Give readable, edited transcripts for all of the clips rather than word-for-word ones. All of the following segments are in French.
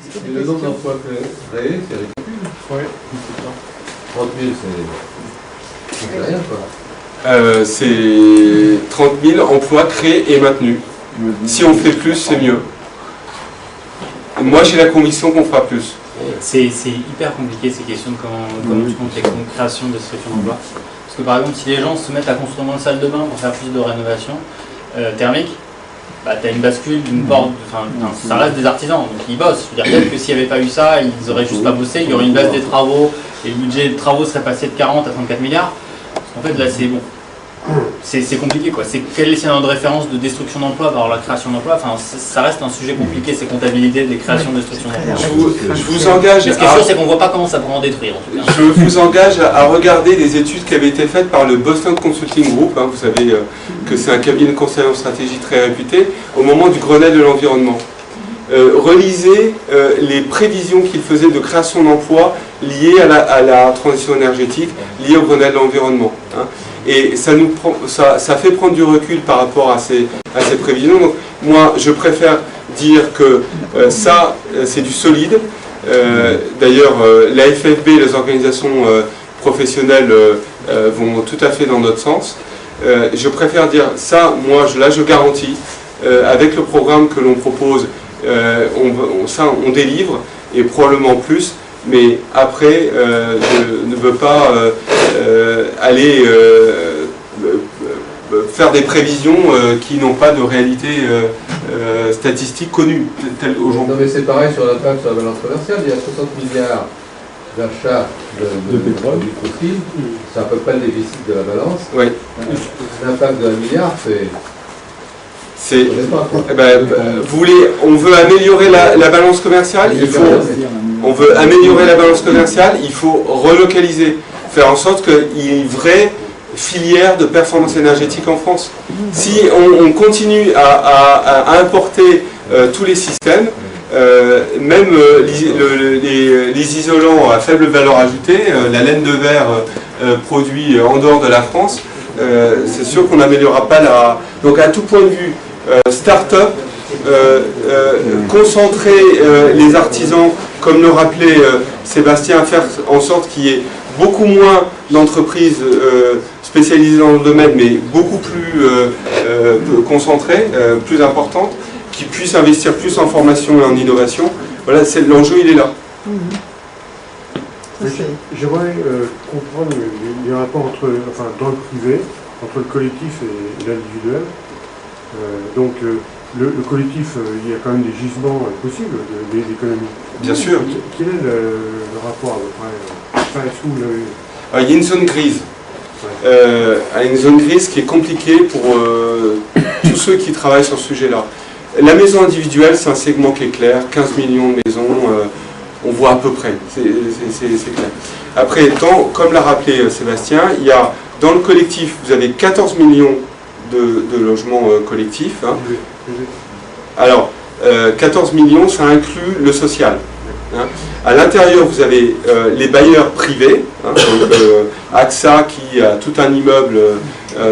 Et le nombre d'emplois créés, c'est ridicule. Oui. 30 000, c'est rien, quoi. C'est 30 000 emplois créés et maintenus. Si on fait plus, c'est mieux. Moi, j'ai la conviction qu'on fera plus. C'est hyper compliqué ces questions de comment tu comptes les créations de destruction d'emplois. Parce que par exemple, si les gens se mettent à construire moins de salles de bain pour faire plus de rénovation thermique, bah, tu as une bascule d'une porte, ça reste des artisans, donc ils bossent. Je veux dire, peut-être que s'il n'y avait pas eu ça, ils n'auraient juste pas bossé, il y aurait une baisse des travaux, et le budget de travaux serait passé de 40 à 34 milliards. En fait, là, c'est bon. C'est compliqué, quoi. Quel est le scénario de référence de destruction d'emplois par la création d'emplois? Enfin, ça reste un sujet compliqué, ces comptabilités des créations de destruction d'emplois. Je vous engage. Ce qui est sûr, c'est qu'on ne voit pas comment ça pourrait en détruire, en tout cas. Je vous engage à regarder des études qui avaient été faites par le Boston Consulting Group. Vous savez que c'est un cabinet de conseil en stratégie très réputé, au moment du Grenelle de l'environnement. Relisez les prévisions qu'il faisait de création d'emplois liées à la transition énergétique, liées au Grenelle de l'environnement. Et ça fait prendre du recul par rapport à ces prévisions. Donc, moi, je préfère dire que ça, c'est du solide. D'ailleurs, la FFB, les organisations professionnelles vont tout à fait dans notre sens. Je préfère dire ça, moi, je garantis, avec le programme que l'on propose, on délivre, et probablement plus. Mais après, je ne veux pas aller faire des prévisions qui n'ont pas de réalité statistique connue, telle aujourd'hui. Non mais c'est pareil sur l'impact sur la balance commerciale, il y a 60 milliards d'achats de pétrole, du fossile, c'est à peu près le déficit de la balance. Oui. L'impact de 1 milliard, c'est... vous voulez, on veut améliorer la balance commerciale, on veut améliorer la balance commerciale, il faut relocaliser, faire en sorte qu'il y ait une vraie filière de performance énergétique en France. Si on continue à importer tous les systèmes, même les isolants à faible valeur ajoutée, la laine de verre produit en dehors de la France, c'est sûr qu'on n'améliorera pas la... Donc à tout point de vue, start-up, concentrer les artisans, comme le rappelait Sébastien, faire en sorte qu'il y ait beaucoup moins d'entreprises spécialisées dans le domaine, mais beaucoup plus concentrées, plus importantes, qui puissent investir plus en formation et en innovation. Voilà, l'enjeu, il est là. J'aimerais comprendre les rapports dans le privé, entre le collectif et l'individuel. Donc, le collectif, il y a quand même des gisements possibles d'économie. Bien sûr. Quel est le rapport à peu près? Il y a une zone grise. Une zone grise qui est compliquée pour tous ceux qui travaillent sur ce sujet-là. La maison individuelle, c'est un segment qui est clair, 15 millions de maisons, on voit à peu près, c'est clair. Après, comme l'a rappelé Sébastien, il y a, dans le collectif, vous avez 14 millions de logements collectifs. Alors, 14 millions, ça inclut le social. À l'intérieur, vous avez les bailleurs privés, donc AXA qui a tout un immeuble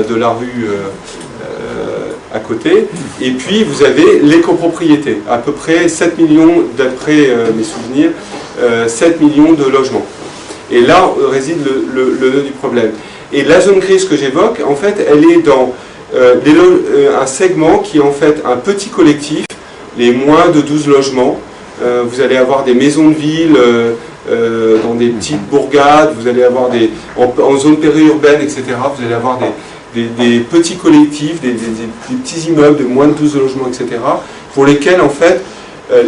de la rue à côté, et puis vous avez les copropriétés, à peu près 7 millions, d'après mes souvenirs, 7 millions de logements. Et là réside le nœud du problème. Et la zone grise que j'évoque, en fait, elle est dans un segment qui est en fait un petit collectif, les moins de 12 logements. Vous allez avoir des maisons de ville dans des petites bourgades, vous allez avoir en zone périurbaine, etc. Vous allez avoir des petits collectifs, des petits immeubles de moins de 12 logements, etc. pour lesquels, en fait,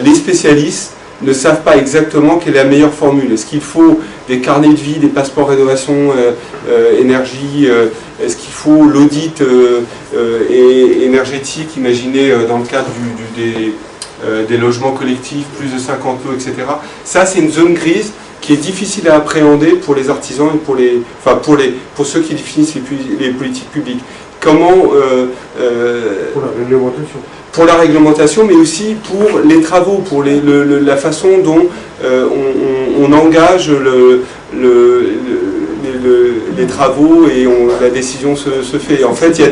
les spécialistes ne savent pas exactement quelle est la meilleure formule. Est-ce qu'il faut des carnets de vie, des passeports rénovation énergie? Est-ce qu'il faut l'audit énergétique imaginé dans le cadre des logements collectifs, plus de 50 lots, etc. Ça, c'est une zone grise qui est difficile à appréhender pour les artisans et pour ceux qui définissent les politiques publiques. Comment pour la réglementation. Pour la réglementation, mais aussi pour les travaux, pour la façon dont on engage les travaux et la décision se fait. En fait, il y a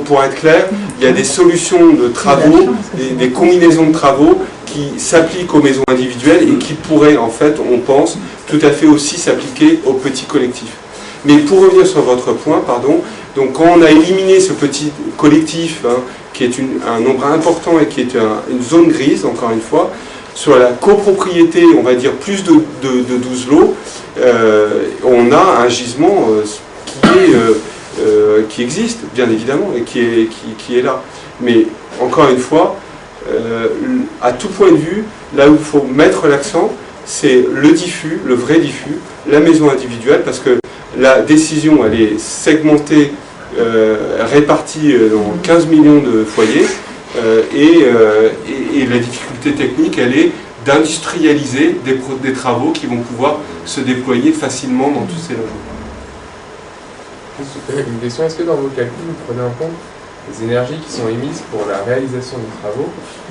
pour être clair, il y a des solutions de travaux, des combinaisons de travaux qui s'appliquent aux maisons individuelles et qui pourraient, en fait, on pense, tout à fait aussi s'appliquer aux petits collectifs. Mais pour revenir sur votre point, pardon, donc quand on a éliminé ce petit collectif, hein, qui est un nombre important et qui est une zone grise, encore une fois, sur la copropriété, on va dire plus de 12 lots, on a un gisement qui existe, bien évidemment, et qui est là. Mais encore une fois, à tout point de vue, là où il faut mettre l'accent, c'est le diffus, le vrai diffus, la maison individuelle, parce que la décision, elle est segmentée, répartie dans 15 millions de foyers, et la difficulté technique, elle est d'industrialiser des travaux qui vont pouvoir se déployer facilement dans tous ces logements. Une question, est-ce que dans vos calculs, vous prenez en compte les énergies qui sont émises pour la réalisation des travaux,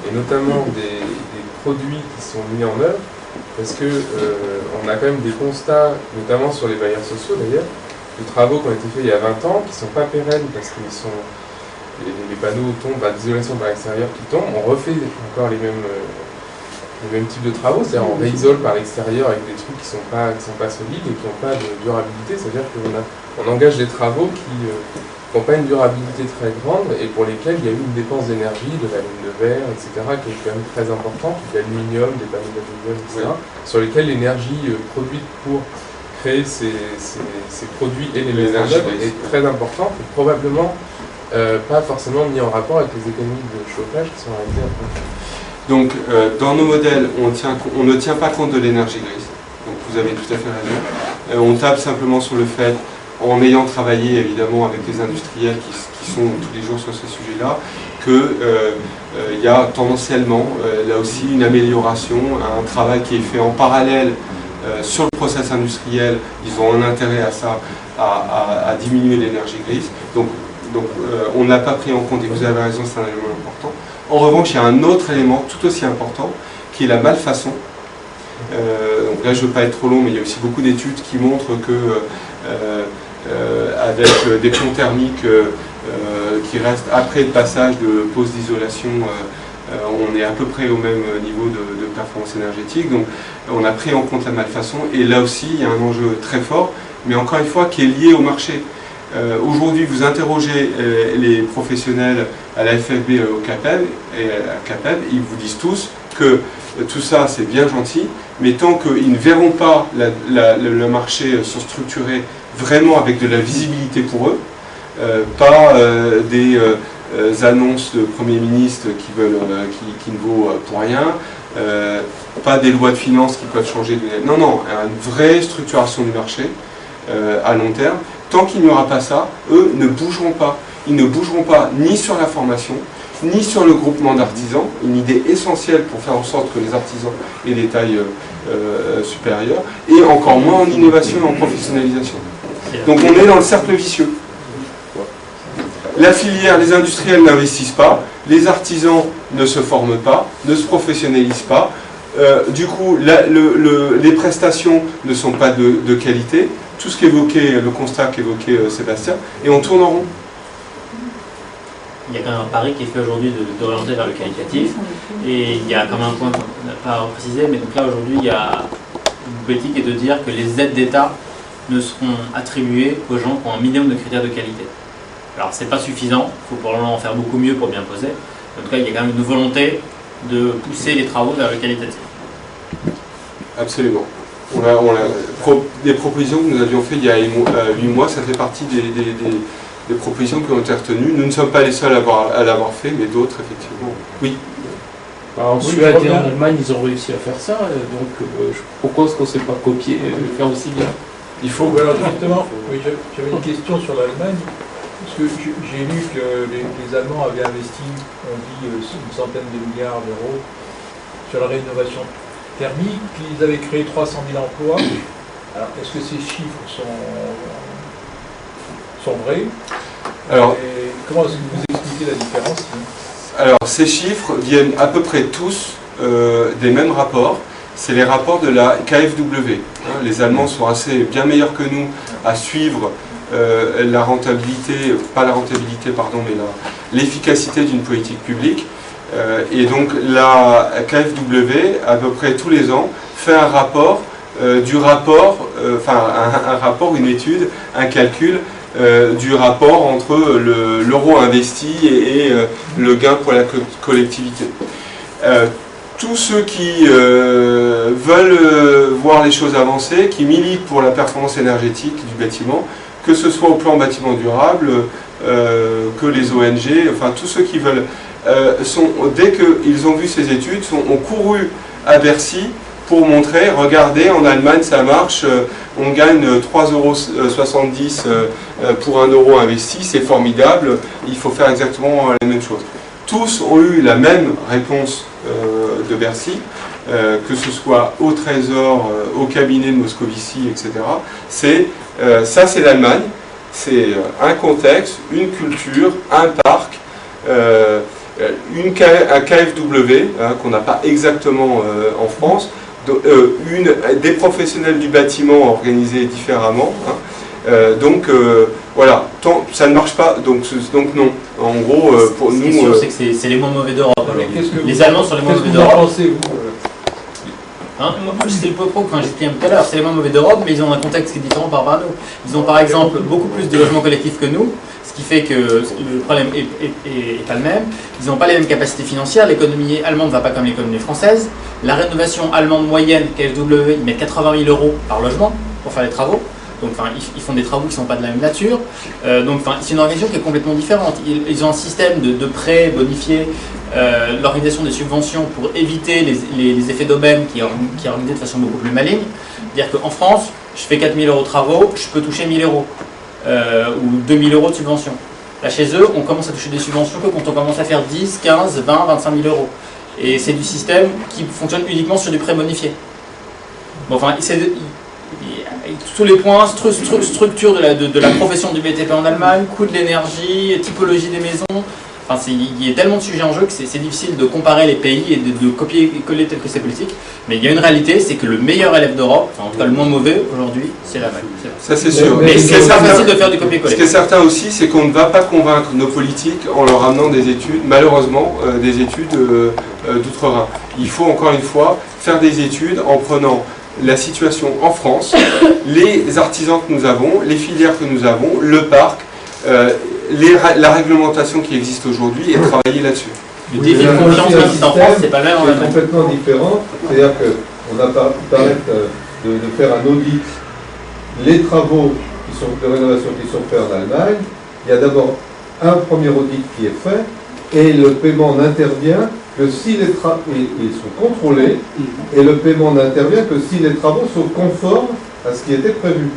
et notamment des produits qui sont mis en œuvre, parce que on a quand même des constats, notamment sur les bailleurs sociaux d'ailleurs, de travaux qui ont été faits il y a 20 ans, qui ne sont pas pérennes parce que les panneaux tombent, l'isolation par l'extérieur qui tombe, on refait encore les mêmes types de travaux, c'est-à-dire on réisole par l'extérieur avec des trucs qui sont pas solides et qui n'ont pas de durabilité, c'est-à-dire qu'on engage des travaux qui n'ont pas une durabilité très grande et pour lesquels il y a eu une dépense d'énergie, de la laine de verre, etc., qui est quand même très importante, de l'aluminium, des panneaux d'aluminium, etc., sur lesquels l'énergie produite pour créer ces produits et les énergies est très importante et probablement pas forcément mis en rapport avec les économies de chauffage qui sont réalisées après. Donc, dans nos modèles, on ne tient pas compte de l'énergie grise. Donc, vous avez tout à fait raison. On tape simplement sur le fait, en ayant travaillé évidemment avec les industriels qui sont tous les jours sur ce sujet-là, qu'il y a tendanciellement là aussi une amélioration, un travail qui est fait en parallèle sur le process industriel. Ils ont un intérêt à ça, à diminuer l'énergie grise. Donc on ne l'a pas pris en compte et vous avez raison, c'est un élément important. En revanche, il y a un autre élément tout aussi important qui est la malfaçon. Donc là, je ne veux pas être trop long, mais il y a aussi beaucoup d'études qui montrent que avec des ponts thermiques qui restent après le passage de pose d'isolation, on est à peu près au même niveau de performance énergétique. Donc on a pris en compte la malfaçon et là aussi, il y a un enjeu très fort, mais encore une fois, qui est lié au marché. Aujourd'hui, vous interrogez les professionnels à la FFB et au CAPEB, ils vous disent tous que tout ça c'est bien gentil, mais tant qu'ils ne verront pas le marché se structurer vraiment avec de la visibilité pour eux, pas des annonces de Premier ministre qui ne vaut pour rien, pas des lois de finances qui peuvent changer de... Non, une vraie structuration du marché à long terme. Tant qu'il n'y aura pas ça, eux ne bougeront pas. Ils ne bougeront pas ni sur la formation, ni sur le groupement d'artisans, une idée essentielle pour faire en sorte que les artisans aient des tailles supérieures, et encore moins en innovation et en professionnalisation. Donc on est dans le cercle vicieux. La filière, les industriels n'investissent pas, les artisans ne se forment pas, ne se professionnalisent pas, du coup les prestations ne sont pas de qualité, tout ce qu'évoquait, le constat qu'évoquait Sébastien, et on tourne en rond. Il y a quand même un pari qui est fait aujourd'hui d'orienter vers le qualitatif, et il y a quand même un point qu'on n'a pas précisé, mais donc là aujourd'hui il y a une politique qui est de dire que les aides d'État ne seront attribuées aux gens qui ont un minimum de critères de qualité. Alors c'est pas suffisant, il faut probablement en faire beaucoup mieux pour bien poser. En tout cas, il y a quand même une volonté de pousser les travaux vers le qualitatif. Absolument. Des propositions que nous avions faites il y a 8 mois, ça fait partie des propositions qui ont été retenues. Nous ne sommes pas les seuls à l'avoir fait, mais d'autres, effectivement. Oui. En Suède et en Allemagne, ils ont réussi à faire ça, donc pourquoi est-ce qu'on ne s'est pas copié et faire aussi bien? Il faut... Alors justement, oui, j'avais une question sur l'Allemagne, parce que j'ai lu que les Allemands avaient investi, on dit, une centaine de milliards d'euros sur la rénovation thermique, qu'ils avaient créé 300 000 emplois. Alors, est-ce que ces chiffres sont vrais? Alors, et comment est-ce que vous expliquez la différence? Alors, ces chiffres viennent à peu près tous des mêmes rapports c'est les rapports de la KfW. Les Allemands sont bien meilleurs que nous à suivre la rentabilité, pas la rentabilité, pardon, mais l'efficacité d'une politique publique. Et donc la KfW, à peu près tous les ans, fait un rapport, un rapport, une étude, un calcul du rapport entre l'euro investi et le gain pour la collectivité. Tous ceux qui veulent voir les choses avancer, qui militent pour la performance énergétique du bâtiment, que ce soit au plan bâtiment durable, que les ONG, enfin tous ceux qui veulent, dès qu'ils ont vu ces études, ont couru à Bercy pour montrer, regardez, en Allemagne ça marche, on gagne 3,70 € pour 1 euro investi, c'est formidable, il faut faire exactement la même chose. Tous ont eu la même réponse de Bercy, que ce soit au Trésor, au cabinet de Moscovici, etc. Ça c'est l'Allemagne, c'est un contexte, une culture, un parc, un KfW, qu'on n'a pas exactement en France, des professionnels du bâtiment organisés différemment. Voilà, ça ne marche pas, donc non. En gros, pour nous... Ce qui est sûr, c'est que c'est les moins mauvais d'Europe. Les Allemands sont les moins mauvais d'Europe. C'est le propos que j'expliquais tout à l'heure, c'est les moins mauvais d'Europe, mais ils ont un contexte qui est différent par rapport à nous. Ils ont par exemple beaucoup plus de logements collectifs que nous, ce qui fait que le problème est pas le même. Ils n'ont pas les mêmes capacités financières, l'économie allemande ne va pas comme l'économie française. La rénovation allemande moyenne, KfW, ils mettent 80 000 € par logement pour faire les travaux. Donc, ils font des travaux qui ne sont pas de la même nature. C'est une organisation qui est complètement différente. Ils ont un système de prêts bonifiés, l'organisation des subventions pour éviter les effets d'aubaine qui est organisé de façon beaucoup plus maligne. C'est-à-dire qu'en France, je fais 4 000 € de travaux, je peux toucher 1 000 € ou 2 000 € de subventions. Là, chez eux, on commence à toucher des subventions que quand on commence à faire 10, 15, 20, 25 000 €. Et c'est du système qui fonctionne uniquement sur du prêt bonifié. Bon, tous les points, structure de la profession du BTP en Allemagne, coût de l'énergie, typologie des maisons. Il y a tellement de sujets en jeu que c'est difficile de comparer les pays et de copier-coller tel que c'est politique. Mais il y a une réalité, c'est que le meilleur élève d'Europe, en tout cas le moins mauvais aujourd'hui, c'est l'Allemagne. Ça c'est sûr. Mais c'est pas facile de faire du copier-coller. Ce qui est certain aussi, c'est qu'on ne va pas convaincre nos politiques en leur amenant des études, malheureusement, des études d'outre-Rhin. Il faut encore une fois faire des études en prenant la situation en France, les artisans que nous avons, les filières que nous avons, le parc, la réglementation qui existe aujourd'hui et travailler là-dessus. Le défi de confiance qui existe en France, c'est pas le même en Allemagne. C'est complètement différent, c'est-à-dire qu'on a parlé de faire un audit. Les travaux de rénovation qui sont faits en Allemagne, il y a d'abord un premier audit qui est fait et le paiement n'intervient que si les travaux sont contrôlés et le paiement n'intervient que si les travaux sont conformes à ce qui était prévu.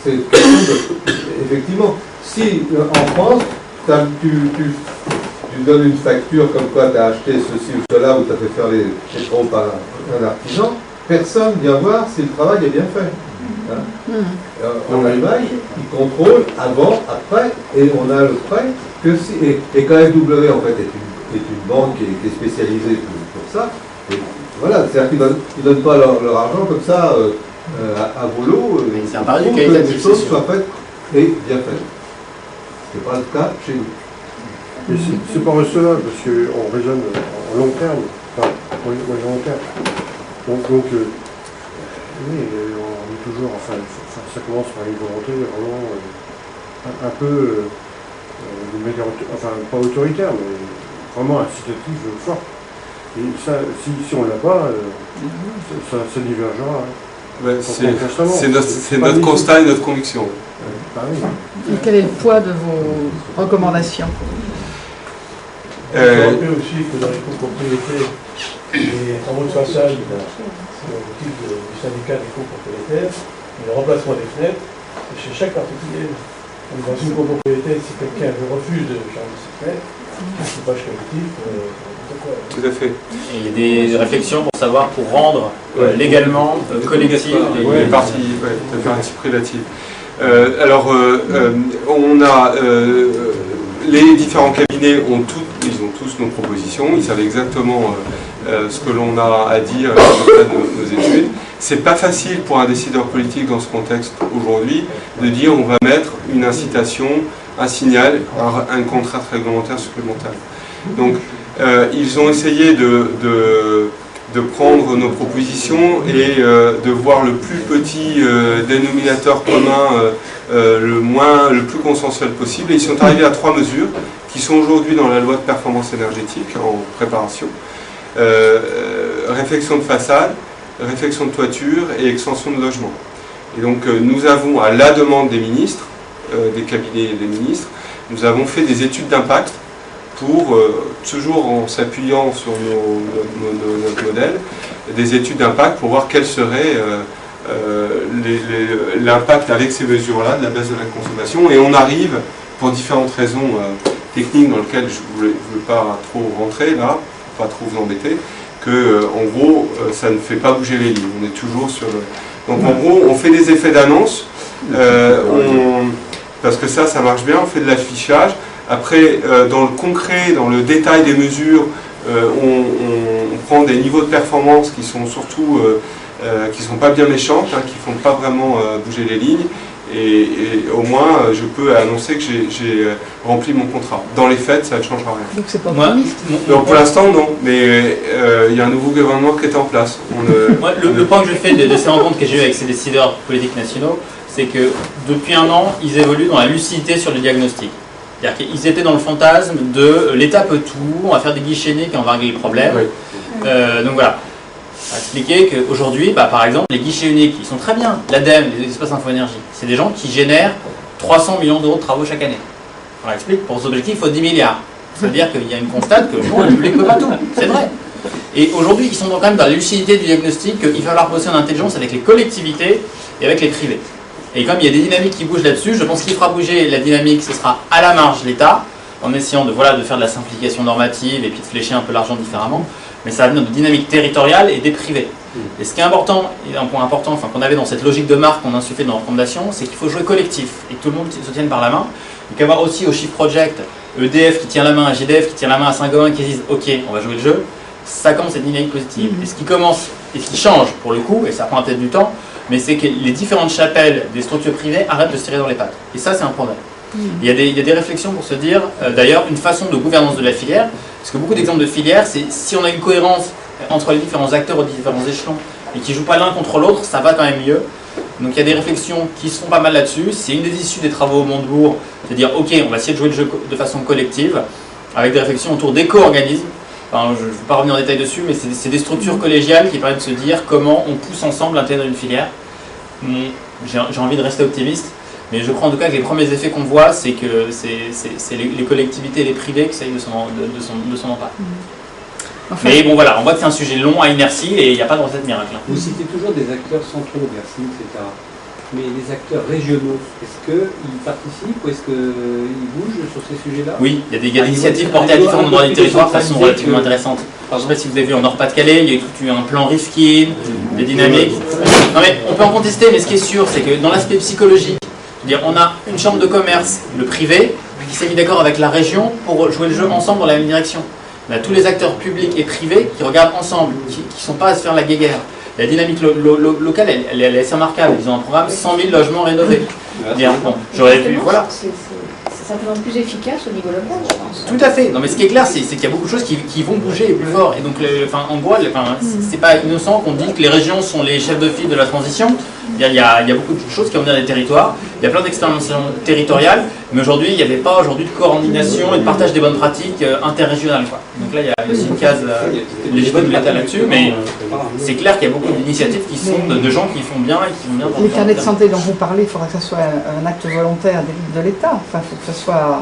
C'est quelque chose effectivement, si en France, tu donnes une facture comme quoi tu as acheté ceci ou cela ou tu as fait faire les travaux par un artisan, personne vient voir si le travail est bien fait. En Allemagne, ils contrôlent avant, après, et on a le prêt que si. Et KfW en fait est une banque qui est spécialisée pour ça. Et voilà, c'est-à-dire qu'ils ne donnent pas leur argent comme ça à volo. C'est un pari que les choses soient faites et bien faites. Ce n'est pas le cas chez nous. Mais c'est pas recevable parce qu'on raisonne en long terme. Enfin, long terme. Donc oui, on est toujours, ça commence par une volonté vraiment un peu, pas autoritaire, mais vraiment incitative forte. Et ça, si on l'a pas, ça divergera. Ouais, c'est notre constat et notre conviction. Et quel est le poids de vos recommandations? On peut rappeler aussi que dans les copropriétés, les travaux de façade, au titre du syndicat des copropriétaires, le remplacement des fenêtres, c'est chez chaque particulier. Donc dans une copropriété, si quelqu'un refuse de changer ses fenêtres, c'est pas collectif. Tout à fait. Et il y a des réflexions pour savoir, pour rendre légalement collectif les parties, tout à fait, privative. On a les différents cabinets ils ont tous nos propositions, ils savent exactement ce que l'on a à dire à nos études. C'est pas facile pour un décideur politique dans ce contexte aujourd'hui de dire on va mettre une incitation, un signal, un contrainte réglementaire supplémentaire. Donc ils ont essayé de prendre nos propositions et de voir le plus petit dénominateur commun, le plus consensuel possible. Et ils sont arrivés à 3 mesures qui sont aujourd'hui dans la loi de performance énergétique en préparation. Réfection de façade, réfection de toiture et extension de logement. Et donc nous avons, à la demande des ministres, des cabinets des ministres, nous avons fait des études d'impact pour, toujours en s'appuyant sur notre modèle, des études d'impact pour voir quel serait l'impact avec ces mesures-là de la baisse de la consommation. Et on arrive, pour différentes raisons techniques dans lesquelles je ne veux pas trop rentrer là, pas trop vous embêter, que en gros ça ne fait pas bouger les lignes. On est toujours sur le... Donc en gros on fait des effets d'annonce, parce que ça marche bien, on fait de l'affichage. Après dans le concret, dans le détail des mesures, on prend des niveaux de performance qui sont surtout qui ne sont pas bien méchantes, qui ne font pas vraiment bouger les lignes. Et au moins, je peux annoncer que j'ai rempli mon contrat. Dans les faits, ça ne changera rien. Donc c'est pas optimiste. Donc pour l'instant, non. Mais il y a un nouveau gouvernement qui est en place. Moi, le point que je fais de ces rencontres que j'ai eues avec ces décideurs politiques nationaux, c'est que depuis un an, ils évoluent dans la lucidité sur le diagnostic. C'est-à-dire qu'ils étaient dans le fantasme de l'État peut tout, on va faire des guichets uniques et on va régler le problème. Oui. Donc voilà. À expliquer qu'aujourd'hui, par exemple, les guichets uniques, ils sont très bien. L'ADEME, les espaces info-énergie, c'est des gens qui génèrent 300 millions d'euros de travaux chaque année. On explique, pour cet objectif, il faut 10 milliards. C'est-à-dire qu'il y a une constate que le public ne peut pas tout. C'est vrai. Et aujourd'hui, ils sont quand même dans la lucidité du diagnostic qu'il va falloir bosser en intelligence avec les collectivités et avec les privés. Et comme il y a des dynamiques qui bougent là-dessus, je pense qu'il fera bouger la dynamique, ce sera à la marge l'État, en essayant de faire de la simplification normative et puis de flécher un peu l'argent différemment. Mais ça va venir de dynamique territoriale et des privés. Et ce qui est important, et un point important qu'on avait dans cette logique de marque qu'on a insufflé dans la fondation, c'est qu'il faut jouer collectif et que tout le monde se tienne par la main. Il peut y avoir aussi au Shift Project EDF qui tient la main à GDF, qui tient la main à Saint-Gobain, qui disent ok, on va jouer le jeu. Ça commence cette dynamique positive. Et ce qui commence, et ce qui change pour le coup, et ça prend peut-être du temps, mais c'est que les différentes chapelles des structures privées arrêtent de se tirer dans les pattes. Et ça, c'est un problème. Il y a des réflexions pour se dire, d'ailleurs, une façon de gouvernance de la filière, parce que beaucoup d'exemples de filières, c'est si on a une cohérence entre les différents acteurs aux différents échelons et qui ne jouent pas l'un contre l'autre, ça va quand même mieux. Donc il y a des réflexions qui se font pas mal là-dessus. C'est une des issues des travaux au Montebourg, c'est de dire ok, on va essayer de jouer le jeu de façon collective, avec des réflexions autour d'éco-organismes. Enfin, je ne vais pas revenir en détail dessus, mais c'est des structures collégiales qui permettent de se dire comment on pousse ensemble l'intérêt d'une filière. J'ai envie de rester optimiste. Mais je crois en tout cas que les premiers effets qu'on voit, c'est que c'est les collectivités et les privés qui essayent de s'en emparer. Enfin, mais bon voilà, on voit que c'est un sujet long à inertie et il n'y a pas de recette miracle. Vous citez toujours des acteurs centraux, Bercy, etc. Mais les acteurs régionaux, est-ce qu'ils participent ou est-ce qu'ils bougent sur ces sujets-là? Oui, il y a des initiatives portées à différents endroits du territoire de façon relativement intéressante. Je ne sais pas si vous avez vu en Nord-Pas-de-Calais, il y a eu un plan Rifkin, des dynamiques. Non mais on peut en contester, mais ce qui est sûr, c'est que dans l'aspect psychologique, on a une chambre de commerce, le privé, qui s'est mis d'accord avec la région pour jouer le jeu ensemble dans la même direction. On a tous les acteurs publics et privés qui regardent ensemble, qui ne sont pas à se faire la guéguerre. La dynamique locale, elle est assez remarquable. Ils ont un programme 100 000 logements rénovés. Bon, j'aurais pu, voilà. C'est simplement plus efficace au niveau local, je pense. Tout à fait. Non, mais ce qui est clair, c'est qu'il y a beaucoup de choses qui vont bouger plus fort. Et donc, en gros, c'est pas innocent qu'on dise que les régions sont les chefs de file de la transition. Il y a beaucoup de choses qui vont venir des territoires. Il y a plein d'expérimentations territoriales. Mais aujourd'hui, il n'y avait pas de coordination et de partage des bonnes pratiques interrégionales. Donc là, il y a aussi une case légitime de l'État là-dessus. Mais c'est clair qu'il y a beaucoup d'initiatives qui sont de gens qui font bien et qui vont bien dans le les carnets de santé dont vous parlez, il faudra que ce soit un acte volontaire de l'État. Enfin, il faut que ce soit...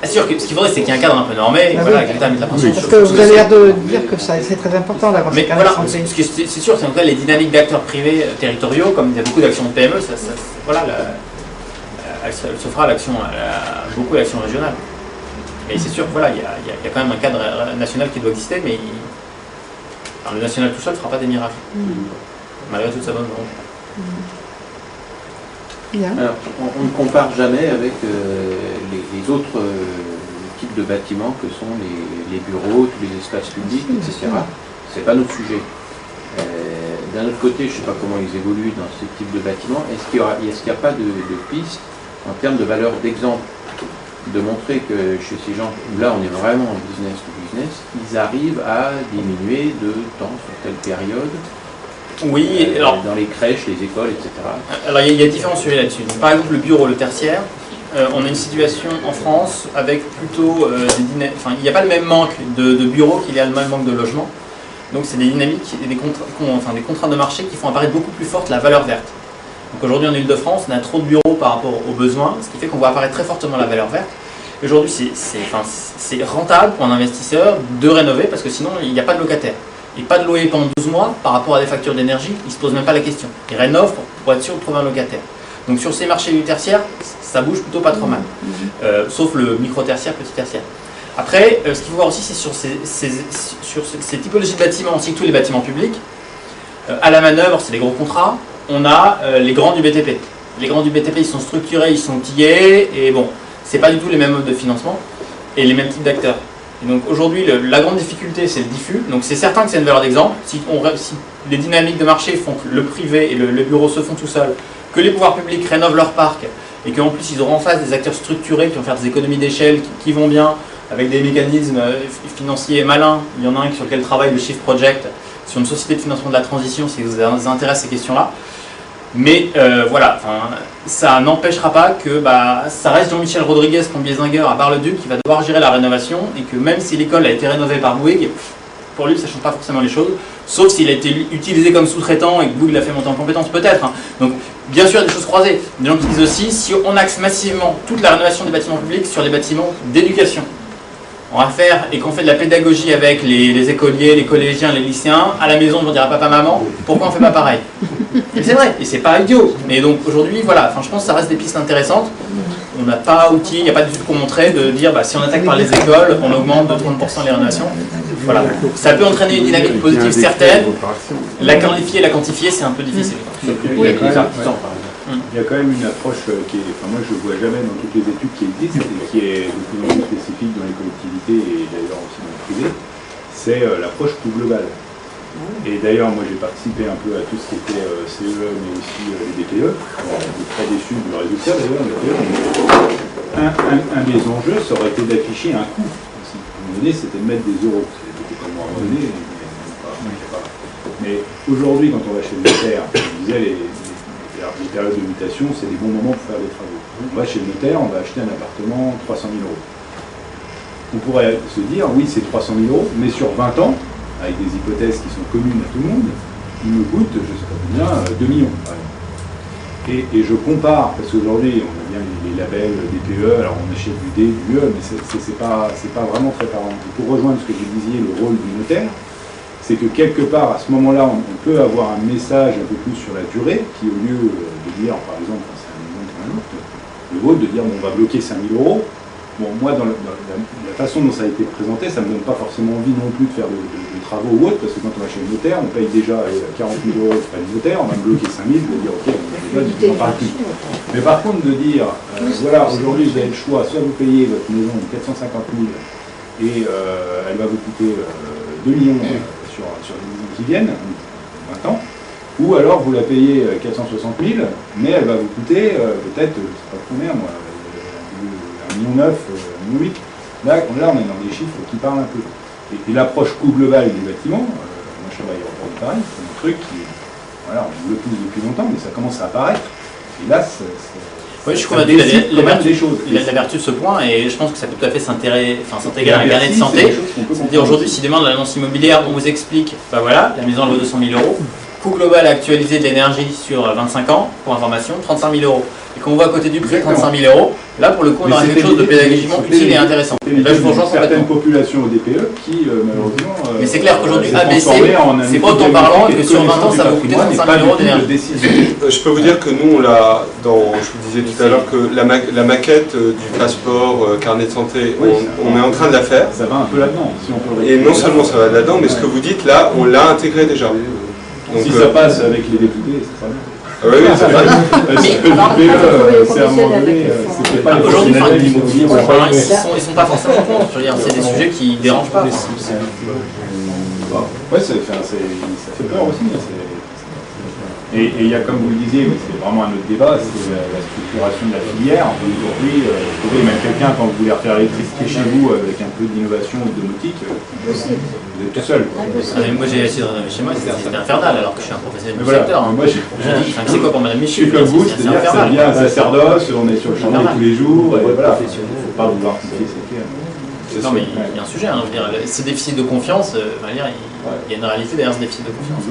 C'est sûr que ce qu'il faudrait, c'est qu'il y ait un cadre un peu normé, et voilà, que l'État mette la pression. Parce que vous avez l'air de dire que c'est très important d'avoir ces carnets de santé. C'est sûr, c'est en tout cas les dynamiques d'acteurs privés territoriaux, comme il y a beaucoup d'actions de PME, elle se fera beaucoup à l'action régionale. Et c'est sûr que voilà, il y a quand même un cadre national qui doit exister, mais le national tout seul ne fera pas des miracles, malgré toute sa bonne volonté. Alors, on ne compare jamais avec les autres type de bâtiments que sont les bureaux, tous les espaces publics, etc. C'est pas notre sujet. D'un autre côté, je ne sais pas comment ils évoluent dans ce type de bâtiments. Est-ce qu'il n'y a pas de piste en termes de valeur d'exemple, de montrer que chez ces gens, où là on est vraiment en business to business, ils arrivent à diminuer de temps sur telle période, oui, alors, dans les crèches, les écoles, etc. Alors il y a différents sujets là-dessus. Par exemple, le bureau, le tertiaire, on a une situation en France avec plutôt il n'y a pas le même manque de bureaux qu'il y a le même manque de logements. Donc c'est des dynamiques et des contraintes de marché qui font apparaître beaucoup plus forte la valeur verte. Donc aujourd'hui en Ile-de-France, on a trop de bureaux par rapport aux besoins, ce qui fait qu'on voit apparaître très fortement la valeur verte. Aujourd'hui, c'est rentable pour un investisseur de rénover parce que sinon il n'y a pas de locataire. Et pas de loyer pendant 12 mois par rapport à des factures d'énergie, il ne se pose même pas la question. Il rénove pour être sûr de trouver un locataire. Donc sur ces marchés du tertiaire, ça bouge plutôt pas trop mal. Sauf le micro-tertiaire, petit tertiaire. Après, ce qu'il faut voir aussi, c'est sur ces typologies de bâtiments, ainsi que tous les bâtiments publics. À la manœuvre, c'est les gros contrats. On a les grands du BTP. Les grands du BTP, ils sont structurés, ils sont outillés, et bon, c'est pas du tout les mêmes modes de financement et les mêmes types d'acteurs. Et donc aujourd'hui, la grande difficulté, c'est le diffus. Donc c'est certain que c'est une valeur d'exemple. Si les dynamiques de marché font que le privé et le bureau se font tout seuls, que les pouvoirs publics rénovent leur parc, et qu'en plus ils auront en face des acteurs structurés qui vont faire des économies d'échelle, qui vont bien, avec des mécanismes financiers malins. Il y en a un sur lequel travaille le Shift Project, sur une société de financement de la transition, si vous intéresse ces questions-là. Mais voilà, ça n'empêchera pas que ça reste Jean-Michel Rodriguez, plombier zingueur à Bar-le-Duc, qui va devoir gérer la rénovation, et que même si l'école a été rénovée par Bouygues, pour lui ça ne change pas forcément les choses, sauf s'il a été utilisé comme sous-traitant et que Bouygues l'a fait monter en compétence peut-être. Donc bien sûr il y a des choses croisées. Des gens qui disent aussi, si on axe massivement toute la rénovation des bâtiments publics sur les bâtiments d'éducation, on va faire, et qu'on fait de la pédagogie avec les écoliers, les collégiens, les lycéens, à la maison on dira papa, maman, pourquoi on ne fait pas pareil? Et c'est vrai, et c'est pas idiot. Mais donc aujourd'hui, voilà, je pense que ça reste des pistes intéressantes. On n'a pas outil, il n'y a pas d'études pour montrer de dire si on attaque par les écoles, on augmente de 30% les rénovations. Voilà. Ça peut entraîner une dynamique positive certaine. La qualifier et la quantifier, c'est un peu difficile. Il y a quand même une approche qui est, moi je ne vois jamais dans toutes les études qui existent et qui est de plus en plus spécifique dans les collectivités et d'ailleurs aussi dans le privé, c'est l'approche coût global. Et d'ailleurs, moi j'ai participé un peu à tout ce qui était CE, mais aussi les DPE. On est très déçus du résultat d'ailleurs, un des enjeux, ça aurait été d'afficher un coût. Aussi. À un moment donné, c'était de mettre des euros. C'était comme à un moment donné, mais aujourd'hui, quand on va chez le notaire, on disait les périodes de mutation, c'est des bons moments pour faire des travaux. On va chez le notaire, on va acheter un appartement 300 000 euros. On pourrait se dire, oui, c'est 300 000 euros, mais sur 20 ans, avec des hypothèses qui sont communes à tout le monde, il me coûte, je ne sais pas combien, 2 millions, par exemple. Et je compare, parce qu'aujourd'hui, on a bien les labels DPE, alors on achète du D, du E, mais c'est pas vraiment très parlant. Pour rejoindre ce que vous disiez, le rôle du notaire, c'est que quelque part, à ce moment-là, on peut avoir un message un peu plus sur la durée, qui au lieu de dire, par exemple, c'est un exemple comme un autre, le vôtre, de dire, on va bloquer 5 000 euros. Bon, moi, dans la façon dont ça a été présenté, ça ne me donne pas forcément envie non plus de faire de travaux ou autre, parce que quand on va chez le notaire, on paye déjà 40 000 euros auprès du notaire, on va me bloquer 5 000, je vais dire, ok, déjà, on parle plus. Mais par contre, de dire, voilà, aujourd'hui, vous avez le choix, soit vous payez votre maison 450 000 et elle va vous coûter 2 millions sur les maisons qui viennent, 20 ans, ou alors vous la payez 460 000, mais elle va vous coûter peut-être, je ne sais pas combien, moi, 1,9 million, 1,8 million. Là, on est dans des chiffres qui parlent un peu. Et l'approche coût global des bâtiments, moi je travaille au port de Paris, c'est un truc qui, voilà, on le pousse depuis longtemps, mais ça commence à apparaître. Et là, oui, je suis convaincu qu'il a la vertu de ce point, et je pense que ça peut tout à fait s'intégrer à un carnet de santé. C'est-à-dire aujourd'hui, si demain dans l'annonce immobilière, on vous explique, voilà, la maison elle vaut 200 000 euros, coût global actualisé de l'énergie sur 25 ans, pour information, 35 000 euros. Et qu'on voit à côté du prix 35 000 euros, là pour le coup on aura quelque chose de pédagogiquement utile et intéressant. Et là je vous rejoins complètement. Certaines populations au DPE qui malheureusement. Mais c'est clair qu'aujourd'hui ABC, c'est pas autant parlant que sur 20 ans ça va coûter 35 000 euros d'énergie. Je peux vous dire que nous on l'a, je vous disais tout à l'heure que la maquette du passeport, carnet de santé, on est en train de la faire. Ça va un peu là-dedans. Et non seulement ça va là-dedans, mais ce que vous dites là, on l'a intégré déjà. Donc, si ça passe avec les députés, c'est très bien. Ah oui, c'est vrai. C'est à un moment donné, c'était pas les Aujourd'hui, professionnels qui m'ont dit, on va pas ils sont pas forcément contre. Je veux dire, c'est des sujets qui dérangent pas. Ouais, ça fait peur aussi. Et il y a, comme vous le disiez, c'est vraiment un autre débat, c'est la structuration de la filière. Aujourd'hui, vous trouvez même quelqu'un, quand vous voulez refaire l'électricité chez vous avec un peu d'innovation ou de domotique, vous êtes tout seul. Moi j'ai essayé de rénover chez moi, c'était infernal alors que je suis un professionnel du Voilà. secteur. Moi, je dis, c'est quoi pour Madame je Michu? suis comme vous, c'est-à-dire que ça devient un sacerdoce, on est sur le chantier tous les jours, et voilà, il ne faut pas vouloir confier ses clés. Non mais il y a un sujet, hein, je veux dire, ce déficit de confiance, il y a une réalité derrière ce déficit de confiance.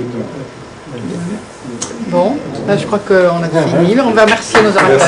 Bon, là, je crois qu'on a fini. On va remercier nos orateurs.